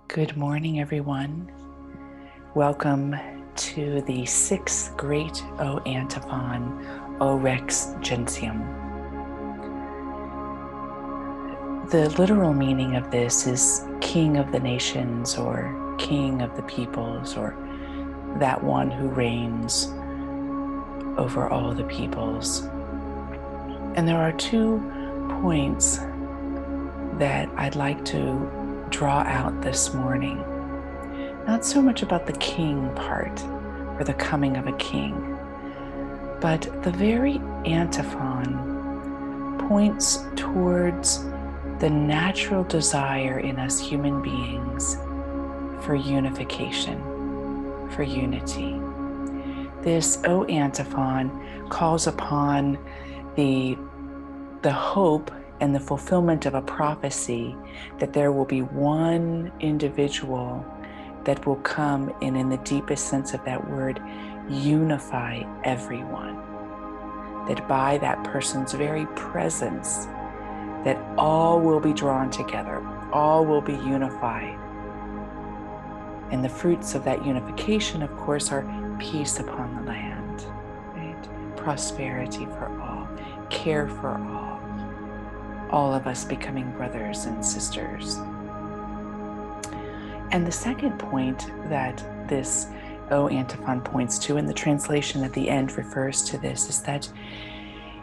Good morning, everyone. Welcome to the sixth great O antiphon, O Rex Gentium. The literal meaning of this is King of the nations, or King of the peoples, or that one who reigns over all the peoples. And there are 2 points that I'd like to draw out this morning. Not so much about the king part or the coming of a king, but the very antiphon points towards the natural desire in us human beings for unification, for unity. This O antiphon calls upon the hope and the fulfillment of a prophecy that there will be one individual that will come and, in the deepest sense of that word, unify everyone. That by that person's very presence, that all will be drawn together, all will be unified. And the fruits of that unification, of course, are peace upon the land, right? Prosperity for all, care for all of us becoming brothers and sisters. And the second point that this O antiphon points to, and the translation at the end refers to this, is that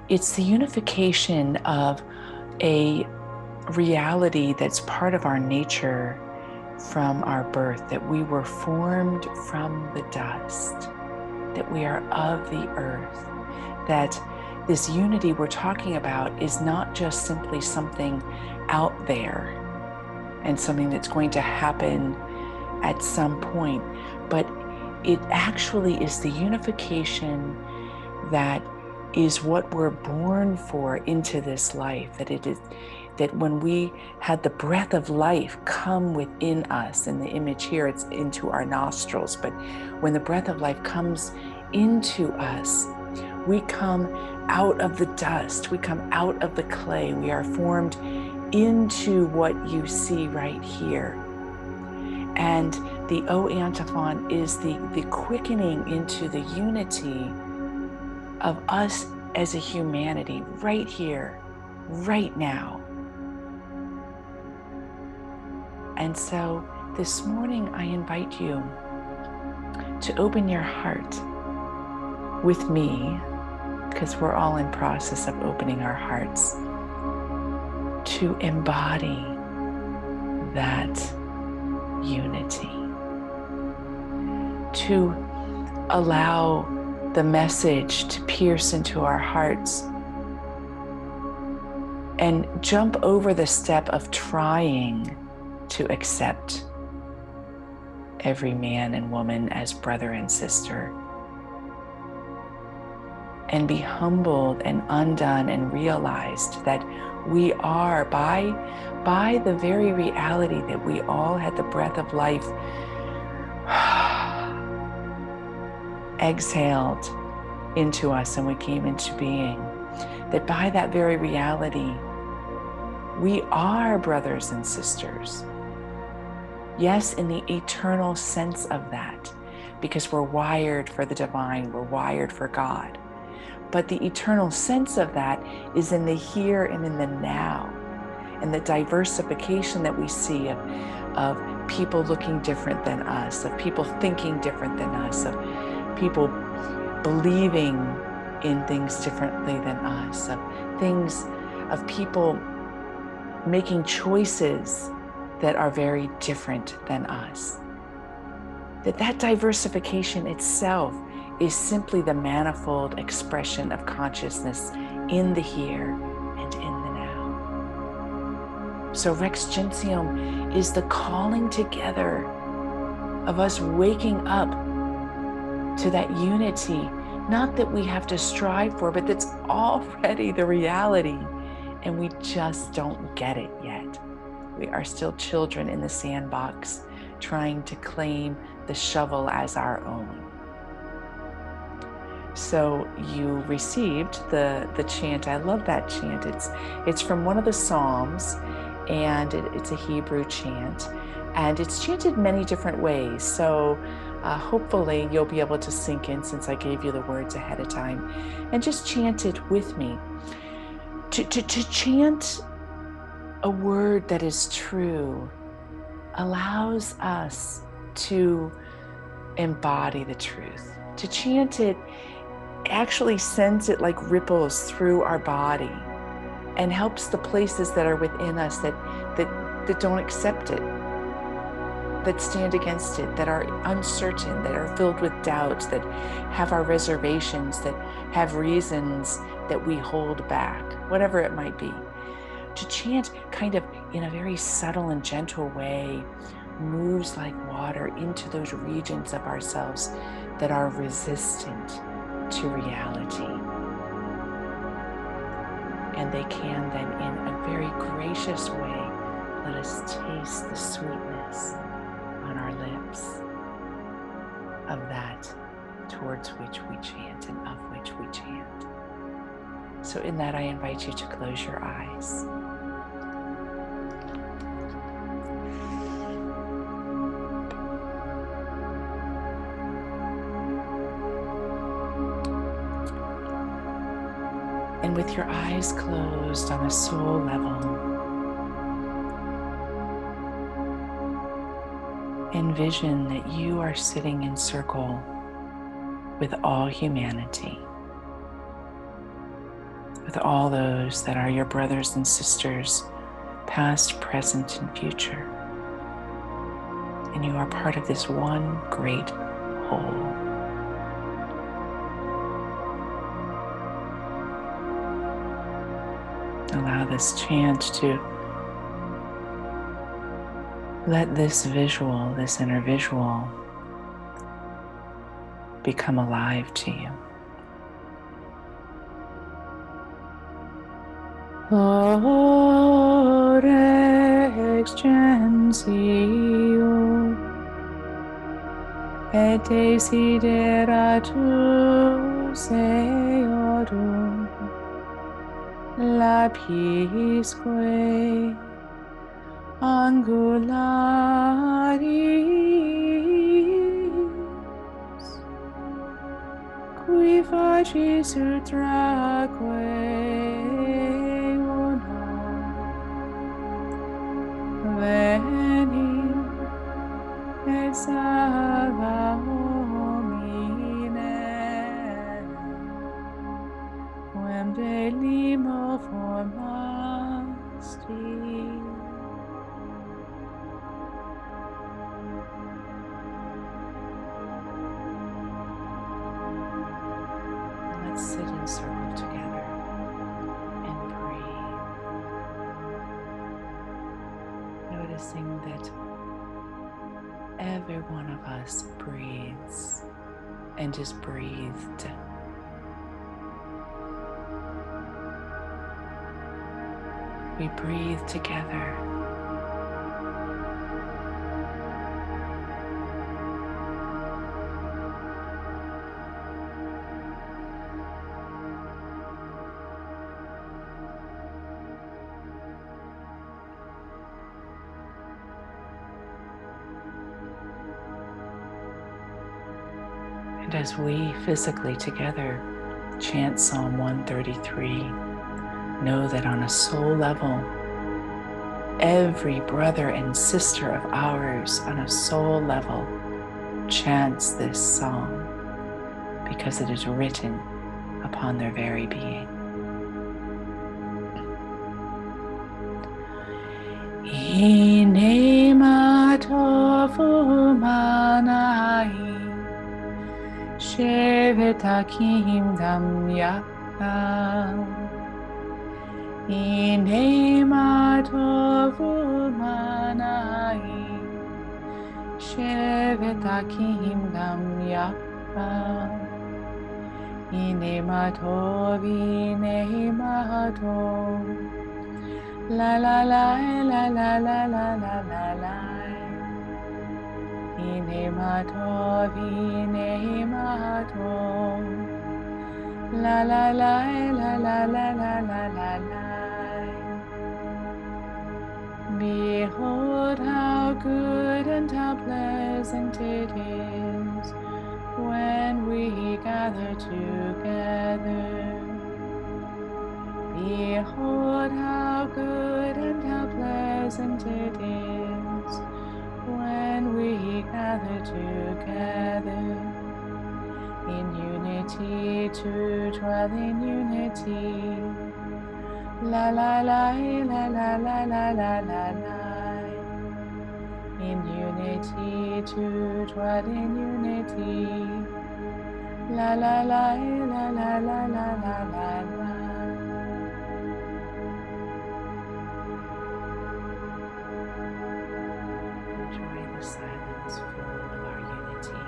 it's the unification of a reality that's part of our nature from our birth, that we were formed from the dust, that we are of the earth, that this unity we're talking about is not just simply something out there and something that's going to happen at some point, but it actually is the unification that is what we're born for into this life, that it is that when we had the breath of life come within us, in the image here it's into our nostrils, but when the breath of life comes into us, we come out of the dust, we come out of the clay, we are formed into what you see right here. And the O antiphon is the quickening into the unity of us as a humanity right here, right now. And so this morning I invite you to open your heart with me, because we're all in process of opening our hearts, to embody that unity, to allow the message to pierce into our hearts and jump over the step of trying to accept every man and woman as brother and sister, and be humbled and undone and realized that we are, by the very reality that we all had the breath of life exhaled into us and we came into being, that by that very reality, we are brothers and sisters. Yes, in the eternal sense of that, because we're wired for the divine, we're wired for God. But the eternal sense of that is in the here and in the now, and the diversification that we see of people looking different than us, of people thinking different than us, of people believing in things differently than us, of people making choices that are very different than us. That diversification itself is simply the manifold expression of consciousness in the here and in the now. So Rex Gentium is the calling together of us waking up to that unity, not that we have to strive for, but that's already the reality, and we just don't get it yet. We are still children in the sandbox, trying to claim the shovel as our own. So you received the chant. I love that chant. It's from one of the Psalms, and it's a Hebrew chant, and it's chanted many different ways. So hopefully you'll be able to sink in since I gave you the words ahead of time, and just chant it with me. To chant a word that is true allows us to embody the truth. To chant it actually sends it like ripples through our body and helps the places that are within us that don't accept it, that stand against it, that are uncertain, that are filled with doubts, that have our reservations, that have reasons that we hold back, whatever it might be. To chant kind of in a very subtle and gentle way moves like water into those regions of ourselves that are resistant to reality. And they can then, in a very gracious way, let us taste the sweetness on our lips of that towards which we chant and of which we chant. So in that, I invite you to close your eyes. And with your eyes closed on a soul level, envision that you are sitting in circle with all humanity, with all those that are your brothers and sisters, past, present, and future. And you are part of this one great whole. Allow this chant to let this visual, this inner visual, become alive to you. Orex Gentium et desideratus eorum lapisque angularis qui facis utraque veni et salva hominem quem de limo formasti. Let's sit in circle together and breathe, noticing that every one of us breathes and is breathed. We breathe together. And as we physically together chant Psalm 133, know that on a soul level, every brother and sister of ours on a soul level chants this song because it is written upon their very being. Inema tofu manai Shevetakim Damyakam Inema tofu manai Shevetakim Damyakam Inema tovi Inema tov La la la la la la la la la la Inema tov Inema tov La la la la la la la la la la Behold how good and how pleasant it is when we gather together. Behold how good and how pleasant it is when we gather together in unity to dwell in unity. La la la la la la la la la la. In unity to dwell in unity. La la la la la la la la la la. Enjoy the silence full of our unity.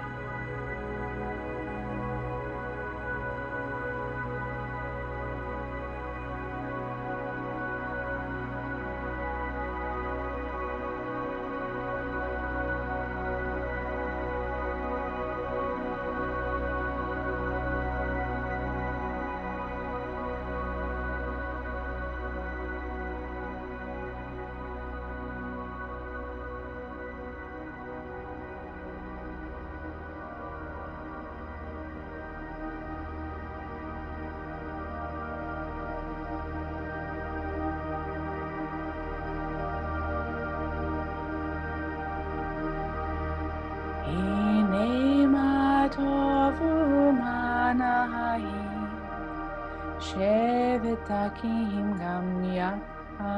Shevetakim gam yakha.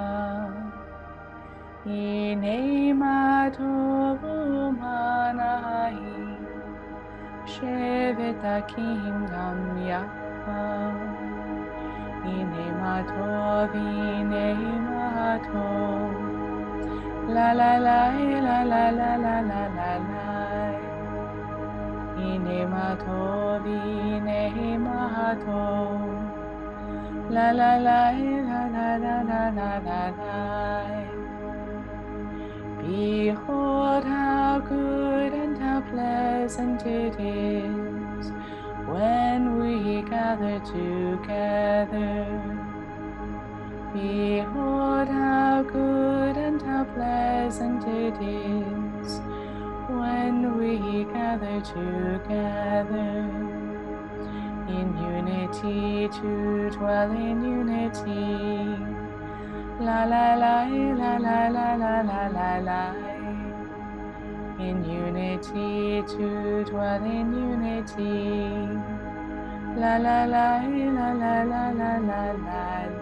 Ine matovu manahi. Shevetakim gam yakha. Ine matov, ine matov. La la la la la la la la la la. Ine matov, ine matov. La la la la la la la la la la. Behold how good and how pleasant it is when we gather together. Behold how good and how pleasant it is when we gather together. In unity to dwell in unity. La la la la la la la la la la. In unity to dwell in unity. La la la la la la la la la la.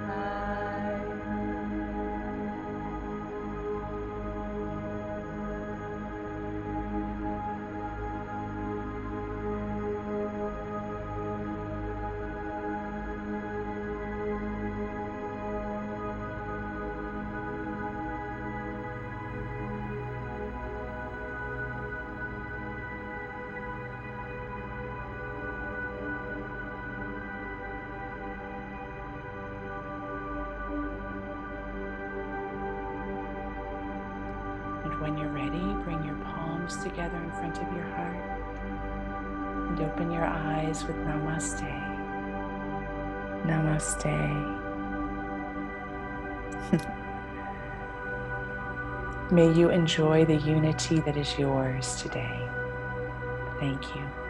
And when you're ready, bring your palms together in front of your heart and open your eyes with Namaste. Namaste. May you enjoy the unity that is yours today. Thank you.